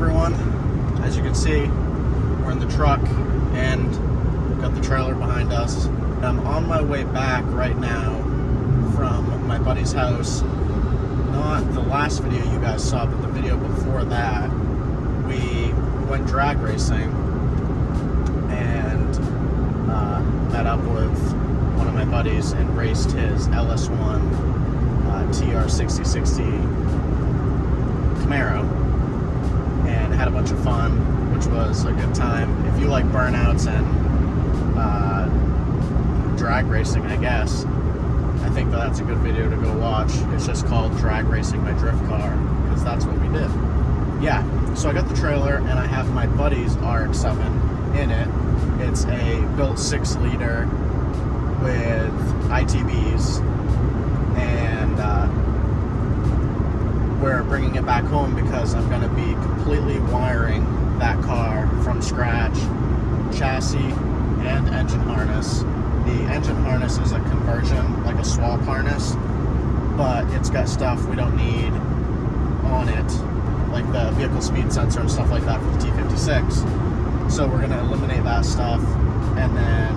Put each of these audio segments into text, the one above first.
everyone. As you can see, we're in the truck and got the trailer behind us. I'm on my way back right now from my buddy's house. Not the last video you guys saw, but the video before that. We went drag racing and met up with one of my buddies and raced his LS1 TR6060 Camaro and had a bunch of fun, which was a good time. If you like burnouts and drag racing, I guess, I think that's a good video to go watch. It's just called Drag Racing My Drift Car, because that's what we did. Yeah, so I got the trailer and I have my buddy's RX7 in it. It's a built 6-liter with ITBs, and we're bringing it back home because I'm going to be completely wiring that car from scratch, chassis and engine harness. The engine harness is a conversion, like a swap harness, but it's got stuff we don't need on it, like the vehicle speed sensor and stuff like that for the T56. So we're going to eliminate that stuff, and then,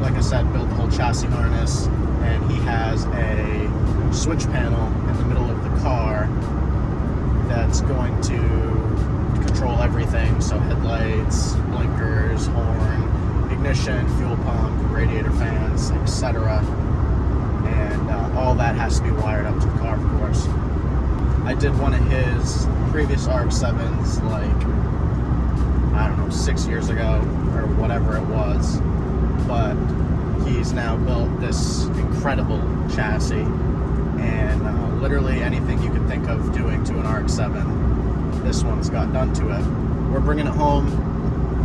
like I said, build the whole chassis harness. And he has a switch panel in the middle of the car that's going to control everything. So headlights, blinkers, horn, ignition, fuel pump, radiator fans, etc. And all that has to be wired up to the car, of course. I did one of his previous RX7s, like, I don't know, 6 years ago, or whatever it was. But he's now built this incredible chassis, and literally anything you can think of doing to an RX7, this one's got done to it. We're bringing it home,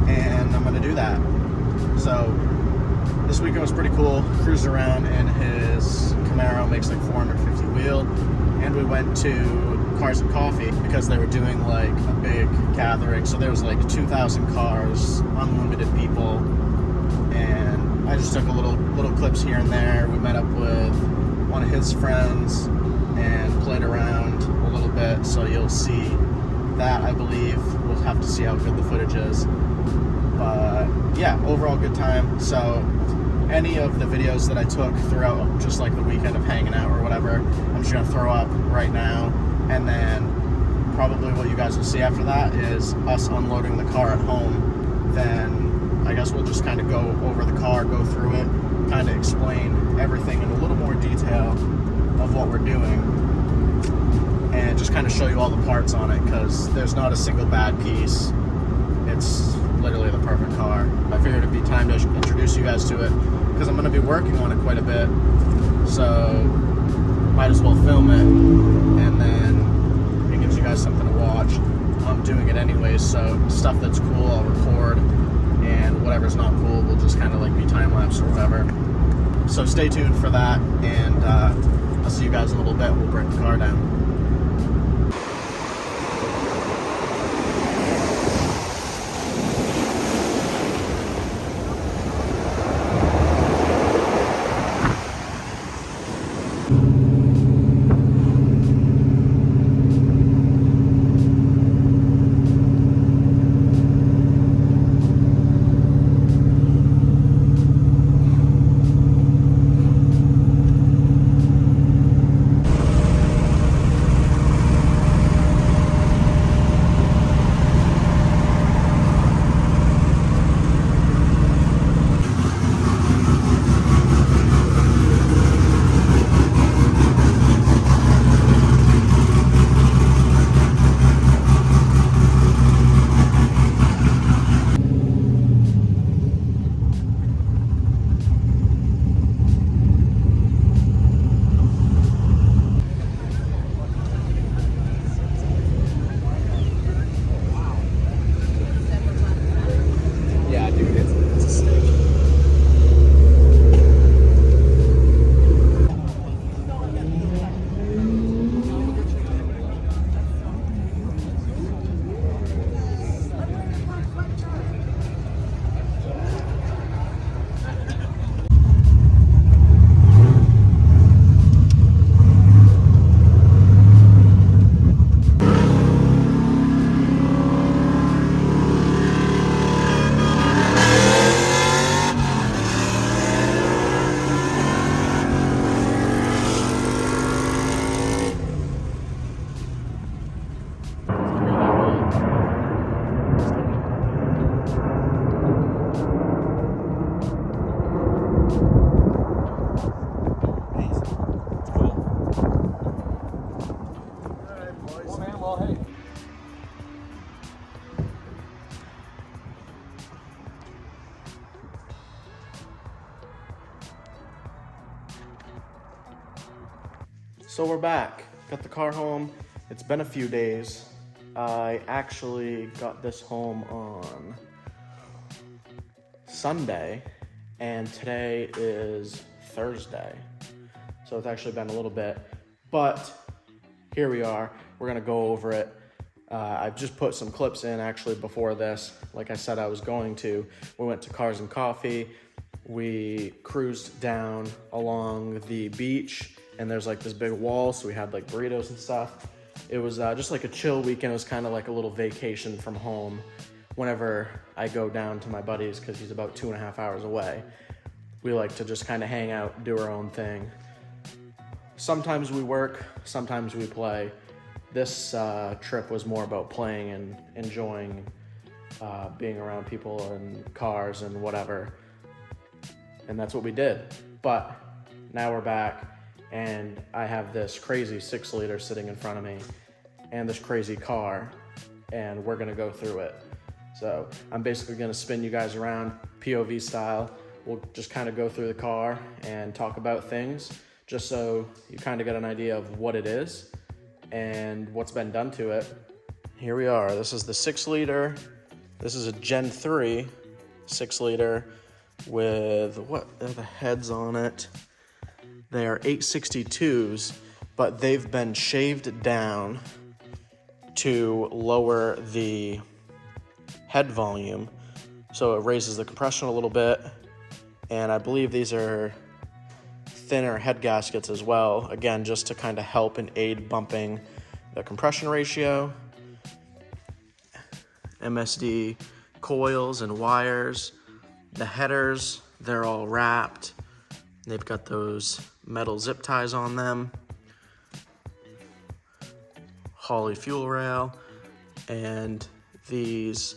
and I'm going to do that. So this weekend was pretty cool. Cruised around in his Camaro, makes like 450 wheel, and we went to Cars and Coffee because they were doing like a big gathering. So there was like 2,000 cars, unlimited people, and I just took a little clips here and there. We met up with one of his friends and played around a little bit, so you'll see that, I believe. We'll have to see how good the footage is. But yeah, overall good time. So any of the videos that I took throughout just like the weekend of hanging out or whatever, I'm just gonna throw up right now, and then probably what you guys will see after that is us unloading the car at home. Then I guess we'll just kind of go over the car, go through it, kind of explain everything in a little more detail of what we're doing, and just kind of show you all the parts on it, because there's not a single bad piece. It's literally the perfect car. I figured it'd be time to introduce you guys to it, because I'm going to be working on it quite a bit, so might as well film it, and then it gives you guys something to watch. I'm doing it anyways, so stuff that's cool I'll record, and whatever's not cool will just kind of like be time-lapse or whatever. So stay tuned for that, and I'll see you guys in a little bit. We'll break the car down. So we're back. Got the car home. It's been a few days. I actually got this home on Sunday, and today is Thursday. So it's actually been a little bit, but here we are. We're gonna go over it. I've just put some clips in actually before this. Like I said I was going to. We went to Cars and Coffee. We cruised down along the beach, and there's like this big wall, so we had like burritos and stuff. It was just like a chill weekend. It was kind of like a little vacation from home whenever I go down to my buddy's, because he's about 2.5 hours away. We like to just kind of hang out, do our own thing. Sometimes we work, sometimes we play. This trip was more about playing and enjoying being around people and cars and whatever. And that's what we did. But now we're back, and I have this crazy 6-liter sitting in front of me and this crazy car, and we're gonna go through it. So I'm basically gonna spin you guys around POV style. We'll just kind of go through the car and talk about things, just so you kind of get an idea of what it is and what's been done to it. Here we are. This is the 6-liter. This is a Gen 3 6-liter with, what are the heads on it? They are 862s, but they've been shaved down to lower the head volume, so it raises the compression a little bit. And I believe these are thinner head gaskets as well, again, just to kind of help and aid bumping the compression ratio. MSD coils and wires. The headers, they're all wrapped. They've got those metal zip ties on them. Holley fuel rail, and these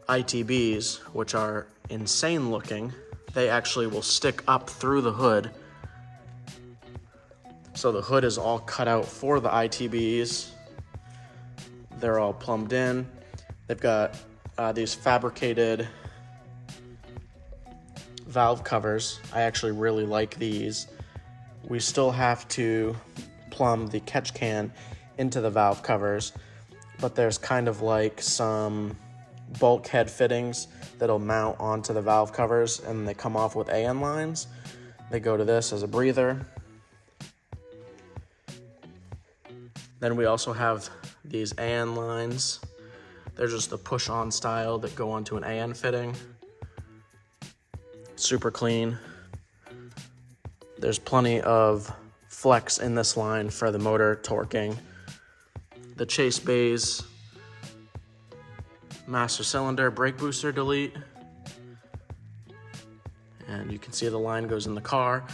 ITBs, which are insane looking. They actually will stick up through the hood. So the hood is all cut out for the ITBs. They're all plumbed in. They've got these fabricated valve covers. I actually really like these. We still have to plumb the catch can into the valve covers, but there's kind of like some bulkhead fittings that'll mount onto the valve covers, and they come off with AN lines. They go to this as a breather. Then we also have these AN lines. They're just a push-on style that go onto an AN fitting. Super clean. There's plenty of flex in this line for the motor torquing. The chase bays, master cylinder, brake booster delete. And you can see the line goes in the car.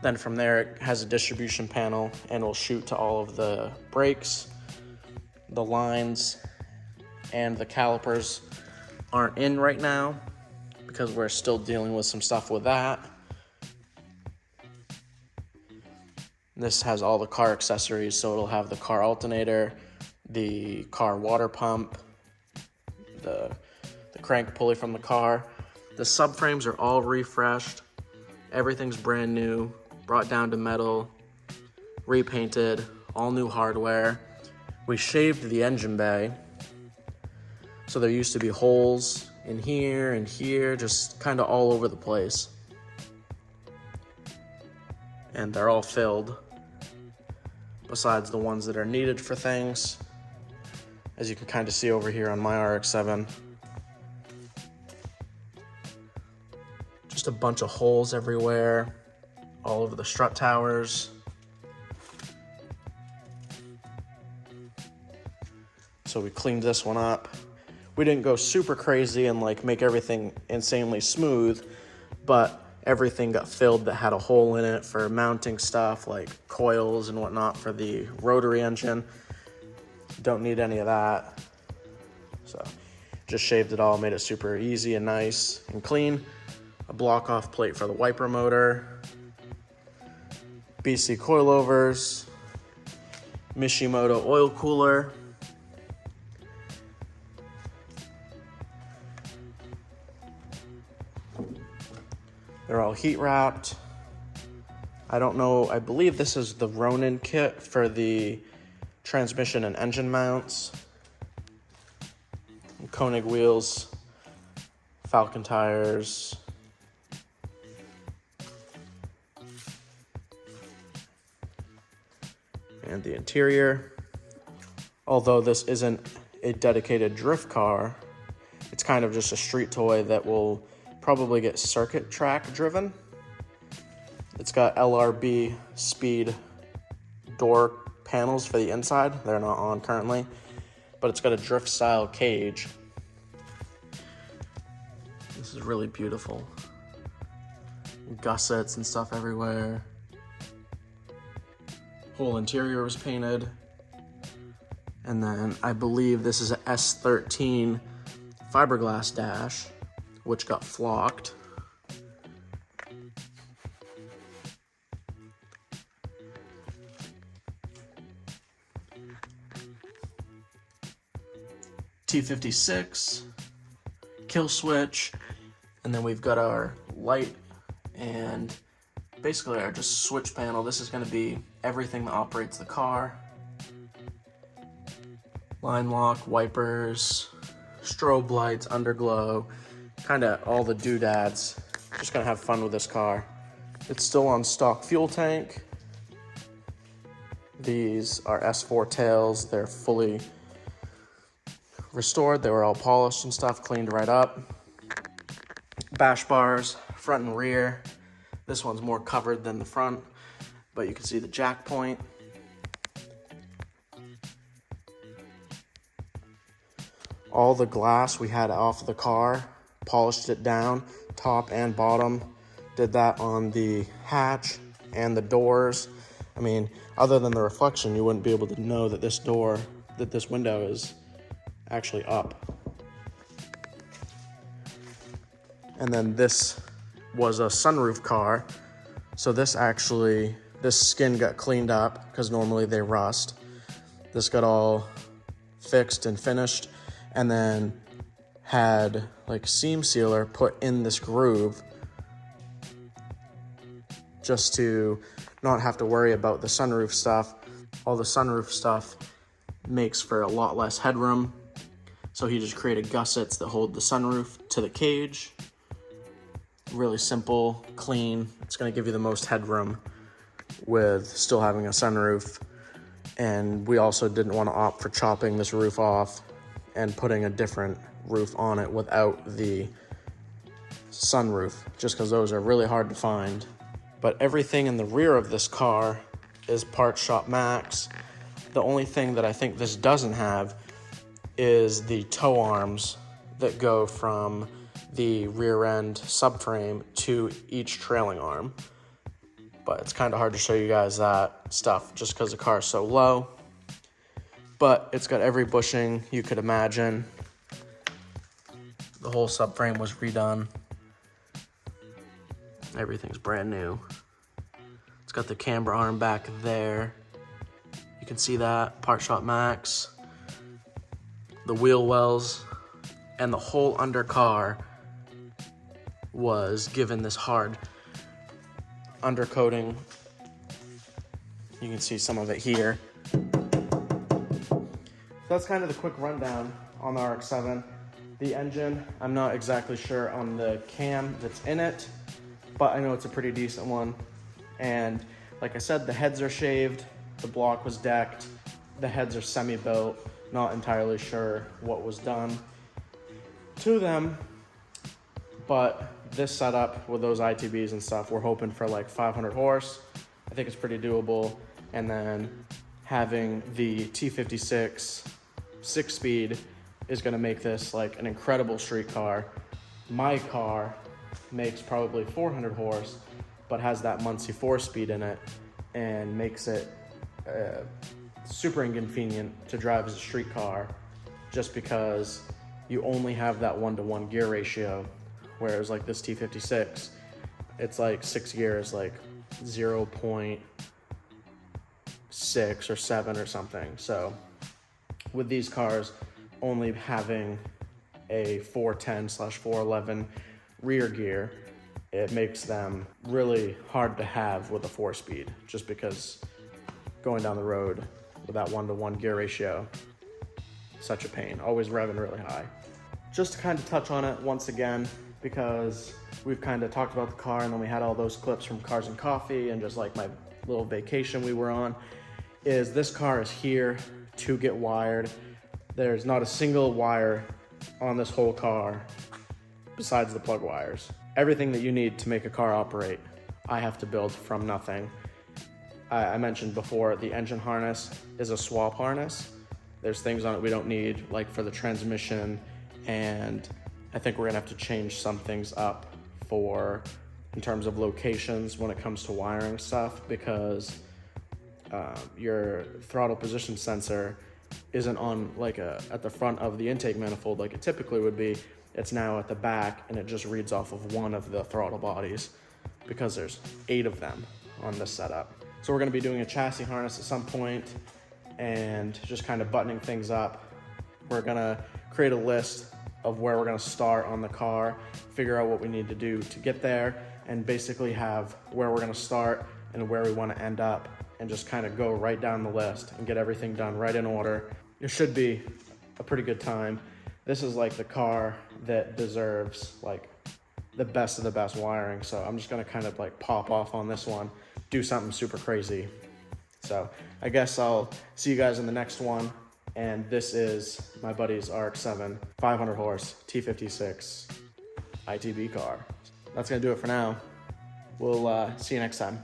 Then from there, it has a distribution panel and will shoot to all of the brakes. The lines and the calipers aren't in right now because we're still dealing with some stuff with that. This has all the car accessories, so it'll have the car alternator, the car water pump, the crank pulley from the car. The subframes are all refreshed. Everything's brand new, brought down to metal, repainted, all new hardware. We shaved the engine bay, so there used to be holes in here and here, just kind of all over the place. And they're all filled, besides the ones that are needed for things, as you can kind of see over here on my RX7. Just a bunch of holes everywhere, all over the strut towers. So we cleaned this one up. We didn't go super crazy and like make everything insanely smooth, but everything got filled that had a hole in it for mounting stuff like coils and whatnot for the rotary engine. Don't need any of that. So just shaved it all, made it super easy and nice and clean. A block off plate for the wiper motor, BC coilovers, Mishimoto oil cooler, they're all heat wrapped. I don't know, I believe this is the Ronin kit for the transmission and engine mounts. Koenig wheels, Falcon tires. And the interior. Although this isn't a dedicated drift car, it's kind of just a street toy that will probably get circuit track driven. It's got LRB speed door panels for the inside. They're not on currently, but it's got a drift style cage. This is really beautiful. Gussets and stuff everywhere. Whole interior was painted. And then I believe this is a S13 fiberglass dash, which got flocked. T56, kill switch, and then we've got our light and basically our just switch panel. This is going to be everything that operates the car. Line lock, wipers, strobe lights, underglow, kind of all the doodads. Just going to have fun with this car. It's still on stock fuel tank. These are S4 tails. They're fully restored. They were all polished and stuff, cleaned right up. Bash bars, front and rear. This one's more covered than the front, but you can see the jack point. All the glass we had off the car, polished it down, top and bottom. Did that on the hatch and the doors. I mean, other than the reflection, you wouldn't be able to know that this window is actually up. And then this was a sunroof car. So this skin got cleaned up because normally they rust. This got all fixed and finished, and then had like seam sealer put in this groove just to not have to worry about the sunroof stuff. All the sunroof stuff makes for a lot less headroom. So he just created gussets that hold the sunroof to the cage. Really simple, clean. It's gonna give you the most headroom with still having a sunroof. And we also didn't want to opt for chopping this roof off and putting a different roof on it without the sunroof, just because those are really hard to find. But everything in the rear of this car is Parts Shop Max. The only thing that I think this doesn't have is the tow arms that go from the rear end subframe to each trailing arm. But it's kind of hard to show you guys that stuff just because the car is so low. But it's got every bushing you could imagine. The whole subframe was redone. Everything's brand new. It's got the camber arm back there. You can see that, Parts Shop Max. The wheel wells and the whole undercar was given this hard undercoating. You can see some of it here. So that's kind of the quick rundown on the RX-7. The engine, I'm not exactly sure on the cam that's in it, but I know it's a pretty decent one. And like I said, the heads are shaved, the block was decked, the heads are semi-built. Not entirely sure what was done to them, but this setup with those ITBs and stuff, we're hoping for like 500 horse. I think it's pretty doable. And then having the T56 6-speed is gonna make this like an incredible street car. My car makes probably 400 horse, but has that Muncie 4-speed in it and makes it super inconvenient to drive as a street car, just because you only have that 1-to-1 gear ratio, whereas like this T56, it's like 6 gears, like 0.6 or 7 or something. So with these cars only having a 410/411 rear gear, it makes them really hard to have with a 4-speed, just because going down the road with that 1-to-1 gear ratio, such a pain, always revving really high. Just to kind of touch on it once again, because we've kind of talked about the car and then we had all those clips from Cars and Coffee and just like my little vacation we were on, is this car is here to get wired. There's not a single wire on this whole car besides the plug wires. Everything that you need to make a car operate, I have to build from nothing. I mentioned before, the engine harness is a swap harness. There's things on it we don't need, like for the transmission, and I think we're gonna have to change some things up in terms of locations when it comes to wiring stuff, because your throttle position sensor isn't on at the front of the intake manifold like it typically would be. It's now at the back, and it just reads off of one of the throttle bodies because there's 8 of them on this setup. So we're gonna be doing a chassis harness at some point and just kind of buttoning things up. We're gonna create a list of where we're gonna start on the car, figure out what we need to do to get there, and basically have where we're gonna start and where we wanna end up, and just kind of go right down the list and get everything done right in order. It should be a pretty good time. This is like the car that deserves like the best of the best wiring. So I'm just gonna kind of like pop off on this one, do something super crazy. So I guess I'll see you guys in the next one. And this is my buddy's RX7 500 horse T56 ITB car. That's gonna do it for now. We'll see you next time.